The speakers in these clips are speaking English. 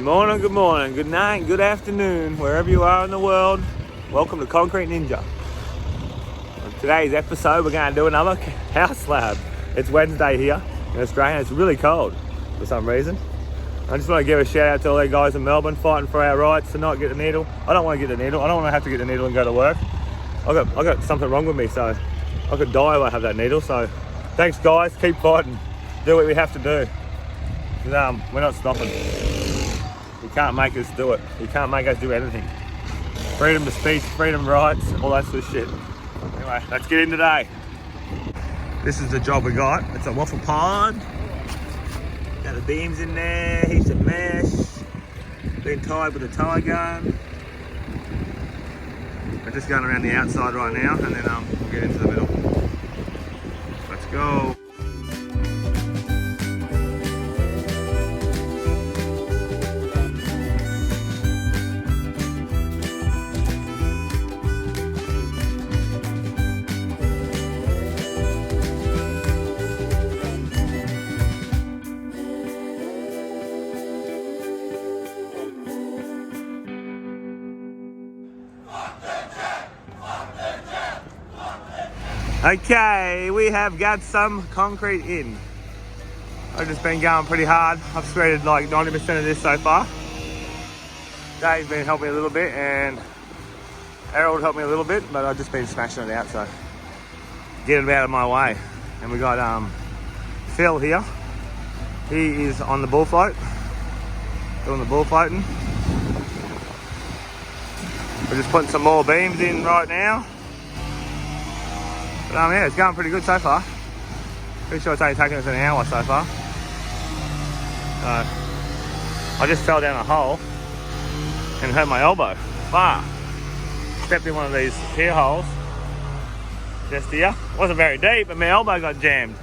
morning, good night, good afternoon, wherever you are in the world. Welcome to Concrete Ninja. On today's episode, we're going to do another house slab. It's Wednesday here in Australia. It's really cold for some reason. I just want to give a shout out to all the guys in Melbourne fighting for our rights to not get the needle. I don't want to get the needle. I don't want to have to get the needle and go to work. I got something wrong with me, so I could die if I have that needle. So thanks, guys. Keep fighting. Do what we have to do. We're not stopping. You can't make us do it. You can't make us do anything. Freedom of speech, freedom of rights, all that sort of shit. Anyway, let's get in today. This is the job we got. It's a waffle pod. Got the beams in there, heaps of mesh. Been tied with a tie gun. We're just going around the outside right now, and then we'll get into the middle. Let's go. Okay, we have got some concrete in. I've just been going pretty hard. I've squared like 90% of this so far. Dave's been helping me a little bit and ERROL helped me a little bit, but I've just been smashing it out, so get it out of my way. And we got Phil here. He is on the bull float, doing the bull floating. We're just putting some more beams in right now. But yeah, it's going pretty good so far. Pretty sure it's only taken us an hour so far. So I just fell down a hole and hurt my elbow. Stepped in one of these pier holes just here. It wasn't very deep, but my elbow got jammed.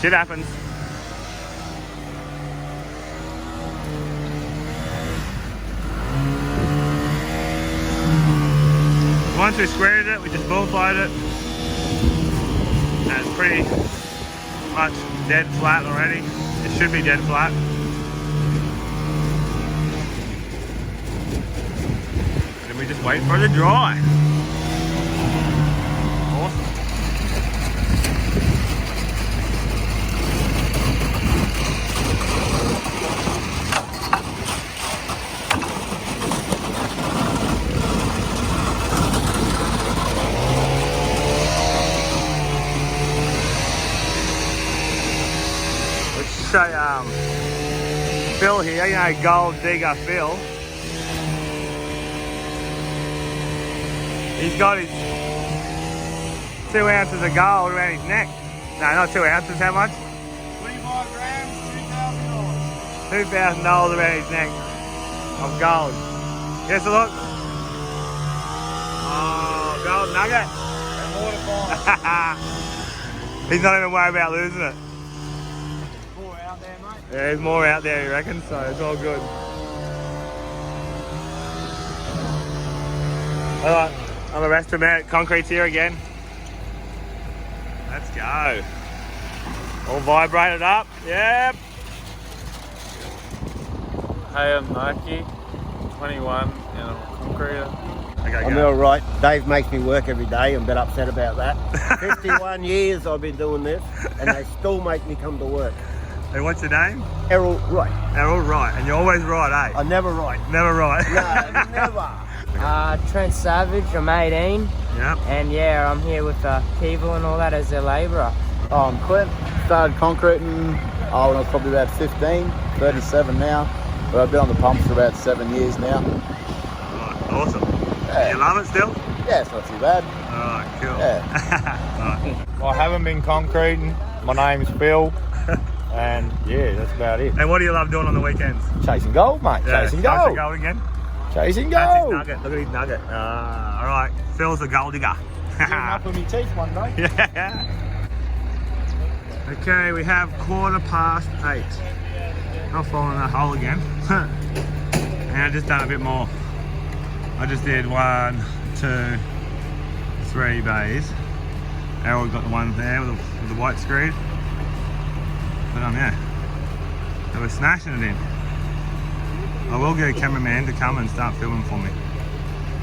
Shit happens. Once we squared it, we just bull floated it. And it's pretty much dead flat already. It should be dead flat. Then we just wait for it to dry. Awesome. Show Phil here, you know, Gold Digger Phil. He's got his 2 ounces of gold around his neck. No, not 2 ounces, how much? 25 grams, $2,000. $2,000 around his neck of gold. Here's a look. Oh, gold nugget. He's not even worried about losing it. Yeah, there's more out there, you reckon? So it's all good. Alright, on the rest of it, concrete's here again. Let's go. All vibrated up. Yep. Hey, I'm Nike, 21, and I'm a concreter. Okay, I'm all right. Dave makes me work every day. I'm a bit upset about that. 51 years I've been doing this, and they still make me come to work. Hey, what's your name? ERROL Right. ERROL Right, and you're always right, eh? I never right. Never right. No, never. Trent Savage, I'm 18, Yep. and yeah, I'm here with Keeble and all that as their labourer. Oh, I'm Clint. Started concreting when I was probably about 15, 37 now. But I've been on the pumps for about 7 years now. Right, awesome. Yeah. You love it still? Yeah, it's not too bad. Alright, cool. Yeah. I haven't been concreting. My name's Phil, and yeah, that's about it. And what do you love doing on the weekends? Chasing gold, mate. Yeah, Chasing chasing gold. gold again? Chasing That's his gold. nugget. Look at his nugget. Alright, Phil's a gold digger. Up with me teeth one day. Yeah. Okay, we have 8:15. I'll fall in that hole again. And I just done a bit more. I just did 1, 2, 3 bays. ERROL got the one there with the white screed. But yeah, so we're smashing it in. I will get a cameraman to come and start filming for me.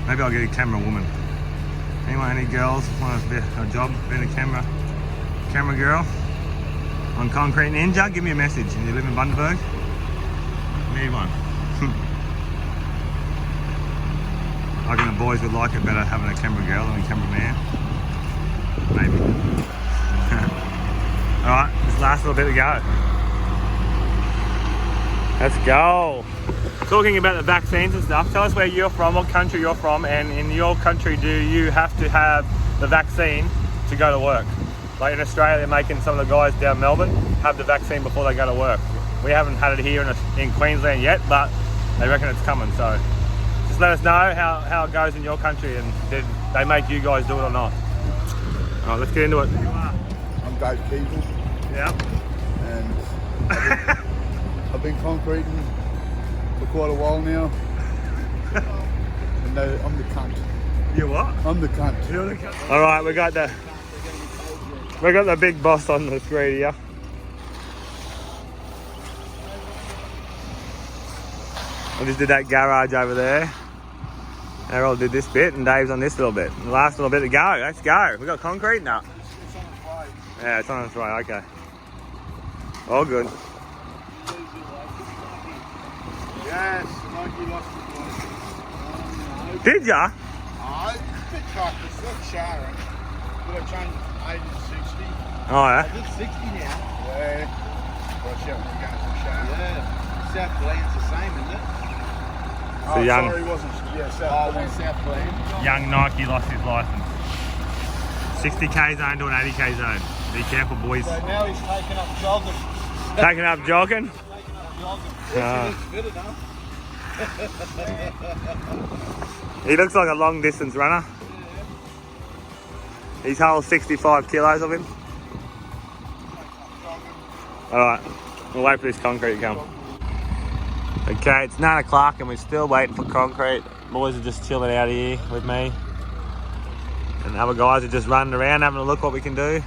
Maybe I'll get a camera woman. Anyone, any girls want a job being a camera girl on Concrete Ninja? Give me a message. And you live in Bundaberg? Need one. I reckon the boys would like it better having a camera girl than a cameraman. Maybe. Alright, this last little bit to go. Let's go. Talking about the vaccines and stuff, tell us where you're from, what country you're from, and in your country do you have to have the vaccine to go to work? Like in Australia, making some of the guys down Melbourne have the vaccine before they go to work. We haven't had it here in Queensland yet, but they reckon it's coming, so just let us know how it goes in your country and did they make you guys do it or not. Alright, let's get into it. I'm Dave Keeble. Yeah. And I've been concreting for quite a while now. And I'm the cunt. You what? I'm the cunt. You're the cunt. Alright, we got the big boss on the screen here. I just did that garage over there. Errol did this bit and Dave's on this little bit. The last little bit to go. Let's go. We got concrete now. Yeah, it's on its way. Okay. All good. Yes, like you lost it. Did ya? Oh, it's a bit tough. It's not Sharon. But I changed 80 to 60. Oh, yeah? I did 60 now. Yeah. Watch out when you're going to Sharon. Yeah. South Glen's the same, isn't it? So oh, young. sorry, he wasn't. Yeah, South Glen. South Glen. Young Nike lost his license. 60k zone to an 80k zone. Be careful, boys. So now he's taking up jogging. Taking up jogging? Taking up jogging. Ah. Fit enough. He looks like a long distance runner. He's whole 65 kilos of him. Alright, we'll wait for this concrete to come. Okay, it's 9 o'clock and we're still waiting for concrete. Boys are just chilling out here with me. And the other guys are just running around having a look what we can do.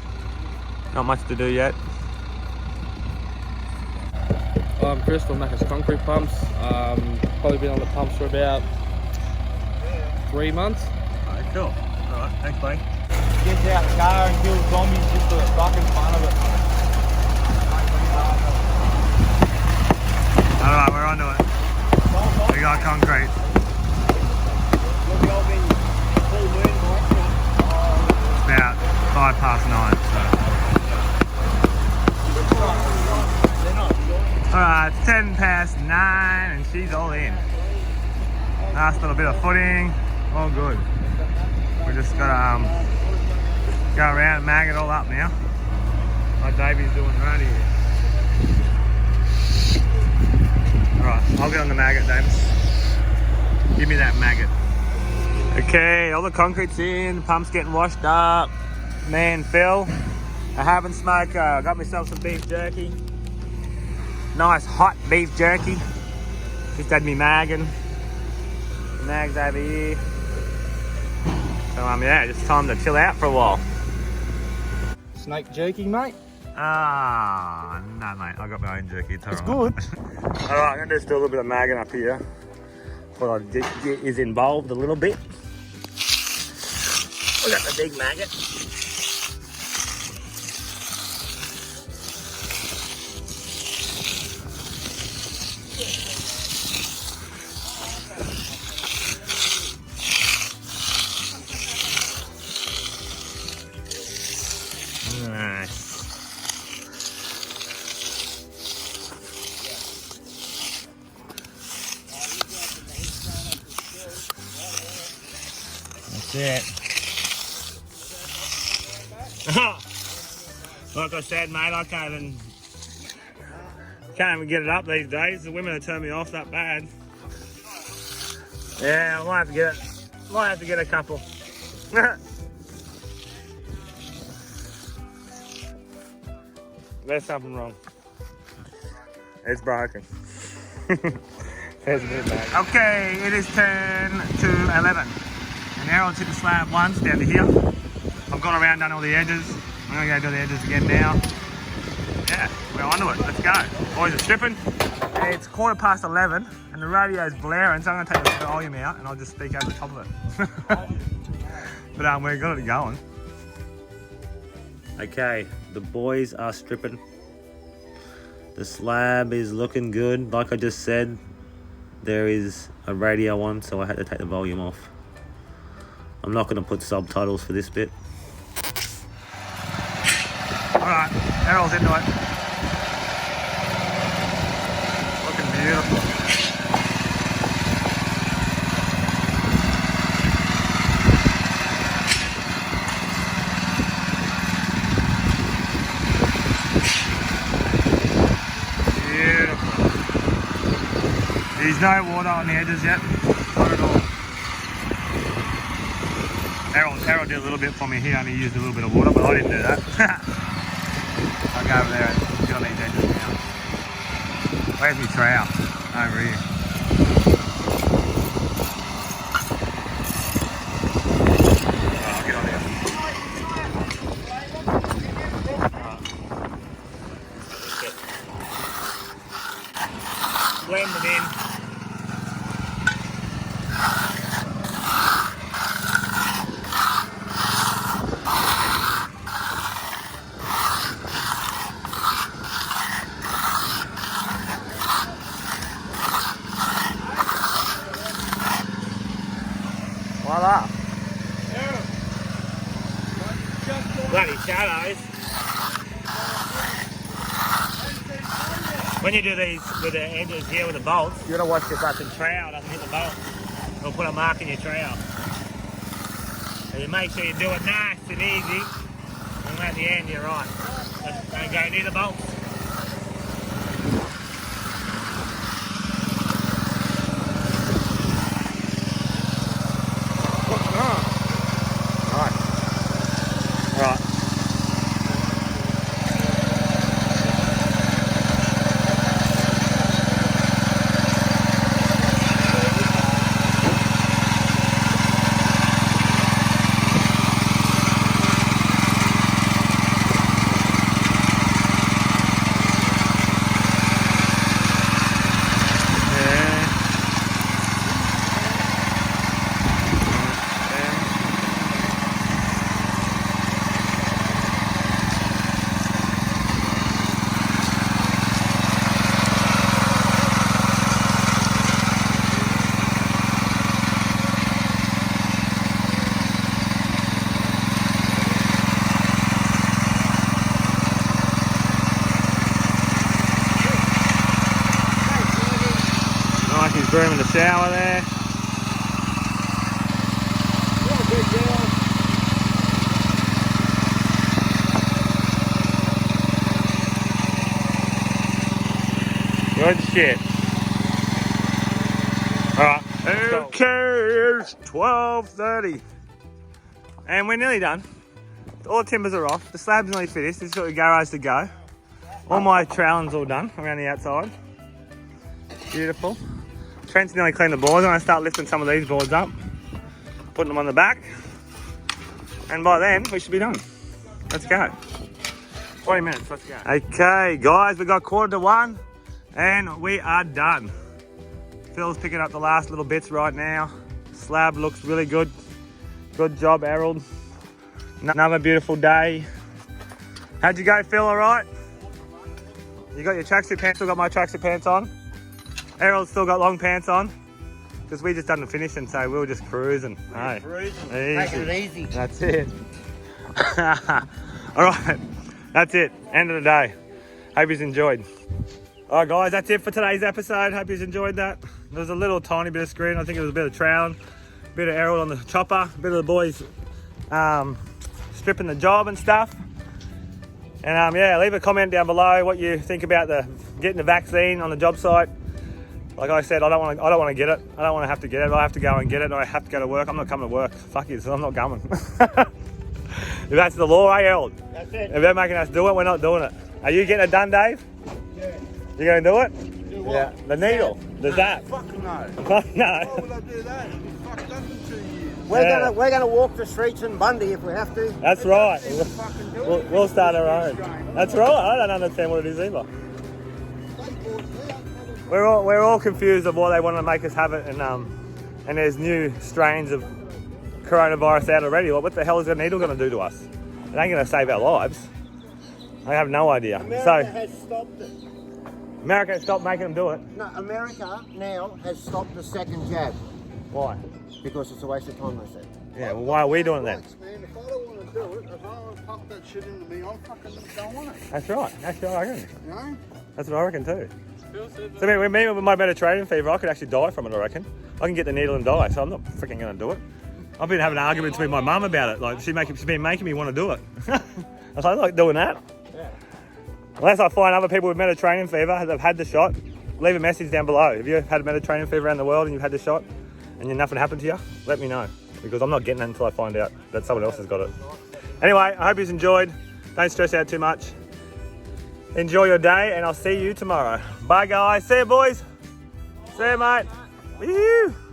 Not much to do yet. I'm Chris from Macca's Concrete Pumps. Probably been on the pumps for about 3 months. Alright, cool. Alright, thanks buddy. Gets out the car and kills zombies just for the fucking fun of it. Alright, we're onto it. We got concrete. It's about 9:05, so. Alright, it's 9:10 and she's all in. Last little bit of footing, all good. We just gotta go around and mag it all up now. Like Davey's doing right here. Alright, I'll get on the maggot, Davis. Give me that maggot. Okay, all the concrete's in, the pump's getting washed up. Man, Phil, I haven't smoked, got myself some beef jerky. Nice hot beef jerky. Just had me magging. The mag's over here. So yeah, just time to chill out for a while. Snake jerky, mate. Ah, no mate, I got my own jerky, it's alright. Good. Alright, I'm gonna just do a little bit of magging up here. What I get is involved a little bit. We got the big maggot. Nice. That's it. Like I said, mate, I can't even get it up these days. The women have turned me off that bad. Yeah, I might have to get it. Might have to get a couple. There's something wrong. It's broken. There's a bit bad. Okay, it is 10 to 11. And Errol's hit the slab once down to here. I've gone around, done all the edges. I'm gonna go do the edges again now. Yeah, we're onto it. Let's go. Boys are stripping. It's 11:15, and and the radio's blaring, so I'm going to take the volume out and I'll just speak over the top of it. But we've got it going. Okay, the boys are stripping. The slab is looking good. Like I just said, there is a radio on, so I had to take the volume off. I'm not going to put subtitles for this bit. Alright, Errol's into it. Looking beautiful. There's no water on the edges yet, not at all. Errol did a little bit for me. He only used a little bit of water, but I didn't do that. I'll go over there and get on these edges now. Where's my trowel? Over here. I'll get on there. Blend it in. Voila. Bloody shadows. When you do these with the edges here with the bolts, you gotta watch your fucking trowel doesn't hit the bolt. It'll put a mark in your trowel. So you make sure you do it nice and easy, and at the end you're right. Don't go near the bolts. Right. He's brewing the shower there. Good shit. Alright. Okay, it's 12:30. And we're nearly done. All the timbers are off. The slab's nearly finished. It's got the garage to go. All my troweling's all done around the outside. Beautiful. Trent's nearly cleaned the boards. I'm going to start lifting some of these boards up, putting them on the back, and by then we should be done. Let's go. 20 minutes, let's go. Okay guys, we got 1:45 and we are done. Phil's picking up the last little bits right now. Slab looks really good. Good job, Errol. Another beautiful day. How'd you go, Phil? All right? You got your tracksuit pants? Still got my tracksuit pants on. Errol's still got long pants on because we just done the finishing, so we were just cruising. Hey, Taking it easy. That's it. All right, that's it. End of the day. Hope you've enjoyed. All right, guys, that's it for today's episode. Hope you've enjoyed that. There was a little tiny bit of screen. I think it was a bit of trowel, a bit of Errol on the chopper, a bit of the boys stripping the job and stuff. And yeah, leave a comment down below what you think about getting the vaccine on the job site. Like I said, I don't want to get it. I don't want to have to get it. I have to go and get it, or I have to go to work. I'm not coming to work. Fuck you, so I'm not going. If that's the law, Errol. That's it. If they're making us do it, we're not doing it. Are you getting it done, Dave? Yeah. You going to do it? Do what? Yeah. The needle. The zap. Fuck no. Fuck no. Why would I do that? I've been fucked done for 2 years. We're gonna walk the streets in Bundy if we have to. That's right. Fucking do it. We'll start our own. That's right. I don't understand what it is either. They bought me. we're all confused of why they want to make us have it, and there's new strains of coronavirus out already. Like, what the hell is a needle going to do to us? It ain't going to save our lives. I have no idea. America has stopped it. America has stopped making them do it. No, America now has stopped the second jab Why? because it's a waste of time, they said. Yeah, well, why are we doing it then? Man, if I don't want to do it, if I want to pump that shit into me, I'm fucking don't want it. That's right. That's what I reckon. You know? That's what I reckon too. So I mean, with my Mediterranean fever, I could actually die from it, I reckon. I can get the needle and die, so I'm not freaking going to do it. I've been having arguments with my mum about it. Like, she's been making me want to do it. I was like, I'm not doing that. Yeah. Unless I find other people with Mediterranean fever that have had the shot, leave a message down below. If you've had Mediterranean fever around the world and you've had the shot and nothing happened to you, let me know. Because I'm not getting it until I find out that someone else has got it. Anyway, I hope you've enjoyed. Don't stress out too much. Enjoy your day, and I'll see you tomorrow. Bye, guys. See you, boys. See you, mate. Woo!